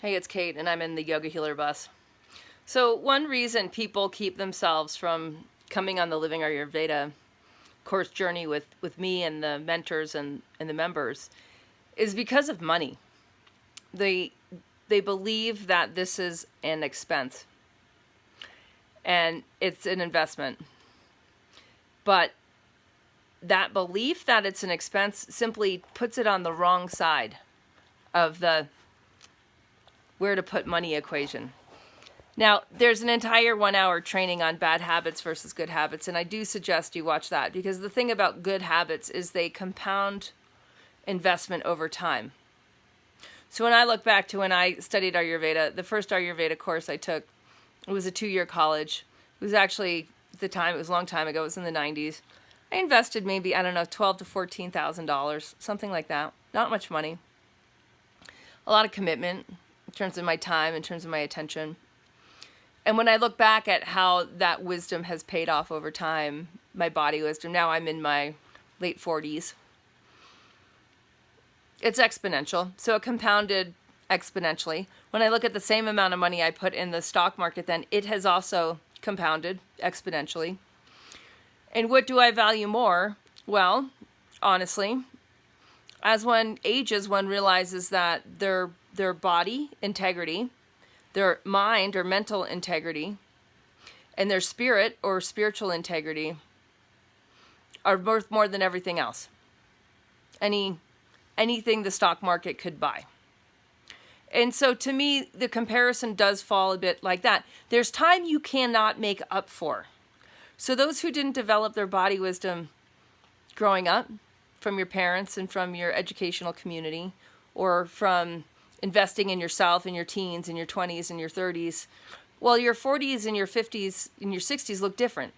Hey, it's Kate, and I'm in the Yoga Healer bus. So one reason people keep themselves from coming on the Living Ayurveda course journey with me and the mentors and the members is because of money. They believe that this is an expense and it's an investment. But that belief that it's an expense simply puts it on the wrong side of the where to put money equation. Now, there's an entire 1 hour training on bad habits versus good habits, and I do suggest you watch that because the thing about good habits is they compound investment over time. So when I look back to when I studied Ayurveda, the first Ayurveda course I took, it was a 2-year college. It was actually, at the time, it was a long time ago, it was in the 90s. I invested maybe, I don't know, $12,000 to $14,000, something like that. Not much money. A lot of commitment in terms of my time, in terms of my attention. And when I look back at how that wisdom has paid off over time, my body wisdom, now I'm in my late 40s, it's exponential. So it compounded exponentially. When I look at the same amount of money I put in the stock market, then it has also compounded exponentially. And what do I value more? Well, honestly, as one ages, one realizes that their body integrity, their mind or mental integrity, and their spirit or spiritual integrity are worth more than everything else. Anything the stock market could buy. And so to me, the comparison does fall a bit like that. There's time you cannot make up for. So those who didn't develop their body wisdom growing up from your parents and from your educational community or from investing in yourself in your teens, in your 20s, and your 30s, well, your 40s and your 50s and your 60s look different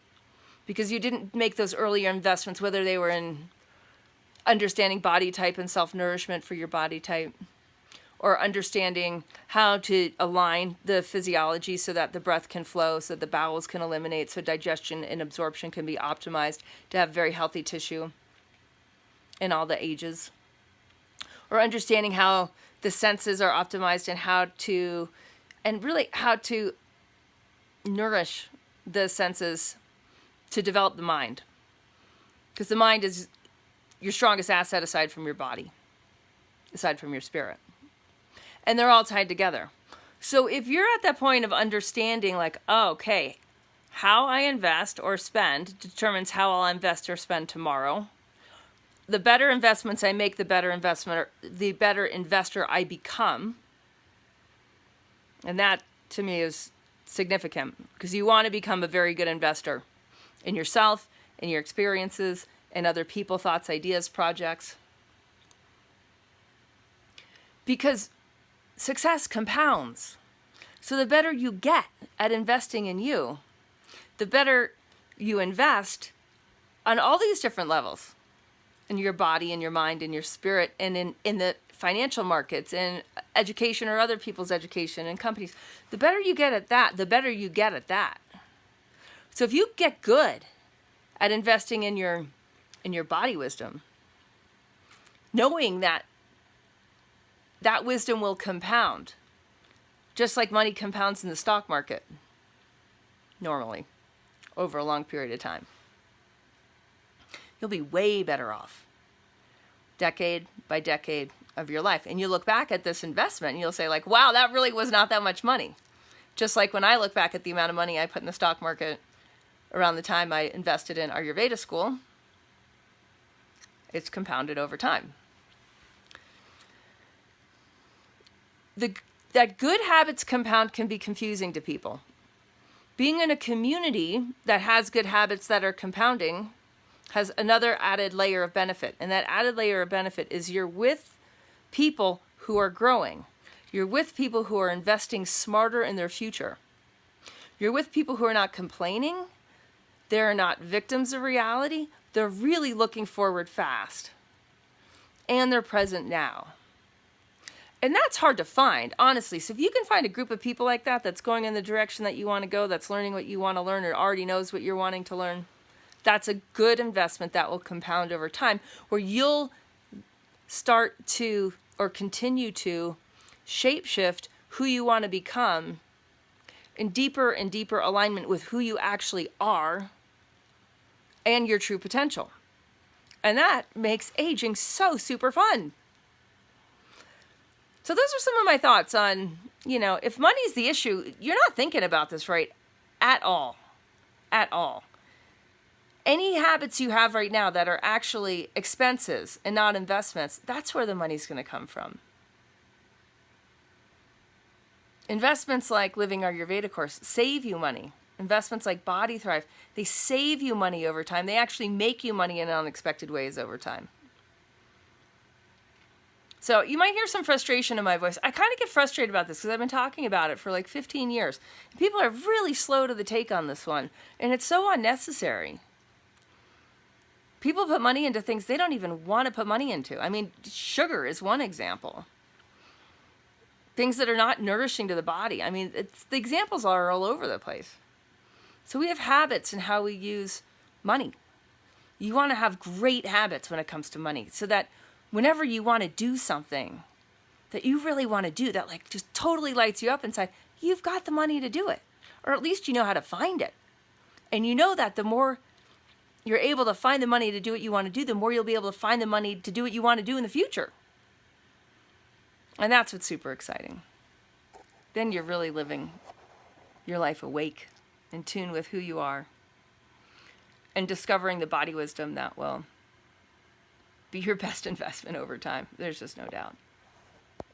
because you didn't make those earlier investments, whether they were in understanding body type and self-nourishment for your body type, or understanding how to align the physiology so that the breath can flow, so the bowels can eliminate, so digestion and absorption can be optimized to have very healthy tissue in all the ages. Or understanding how the senses are optimized and how to nourish the senses to develop the mind. Because the mind is your strongest asset aside from your body, aside from your spirit. And they're all tied together. So if you're at that point of understanding like, oh, okay, how I invest or spend determines how I'll invest or spend tomorrow. The better investments I make, the better investor I become. And that to me is significant because you want to become a very good investor in yourself, in your experiences, in other people, thoughts, ideas, projects. Because success compounds. So the better you get at investing in you, the better you invest on all these different levels. In your body, in your mind, in your spirit, and in the financial markets, in education or other people's education and companies. The better you get at that, the better you get at that. So if you get good at investing in your body wisdom, knowing that wisdom will compound, just like money compounds in the stock market, normally, over a long period of time. You'll be way better off, decade by decade of your life. And you look back at this investment and you'll say like, wow, that really was not that much money. Just like when I look back at the amount of money I put in the stock market around the time I invested in Ayurveda school, it's compounded over time. That good habits compound can be confusing to people. Being in a community that has good habits that are compounding has another added layer of benefit. And that added layer of benefit is you're with people who are growing. You're with people who are investing smarter in their future. You're with people who are not complaining. They're not victims of reality. They're really looking forward fast. And they're present now. And that's hard to find, honestly. So if you can find a group of people like that that's going in the direction that you want to go, that's learning what you want to learn or already knows what you're wanting to learn, that's a good investment that will compound over time, where you'll start to or continue to shapeshift who you want to become in deeper and deeper alignment with who you actually are and your true potential. And that makes aging so super fun. So those are some of my thoughts on, if money's the issue, you're not thinking about this right at all. At all. Any habits you have right now that are actually expenses and not investments, that's where the money's going to come from. Investments like Living Ayurveda Course save you money. Investments like Body Thrive, they save you money over time. They actually make you money in unexpected ways over time. So you might hear some frustration in my voice. I kind of get frustrated about this because I've been talking about it for like 15 years. People are really slow to the take on this one, and it's so unnecessary. People put money into things they don't even want to put money into. I mean, sugar is one example. Things that are not nourishing to the body. I mean, the examples are all over the place. So we have habits in how we use money. You want to have great habits when it comes to money so that whenever you want to do something that you really want to do, that like just totally lights you up inside, you've got the money to do it. Or at least you know how to find it. And you know that the more you're able to find the money to do what you want to do, the more you'll be able to find the money to do what you want to do in the future. And that's what's super exciting. Then you're really living your life awake, in tune with who you are, and discovering the body wisdom that will be your best investment over time. There's just no doubt.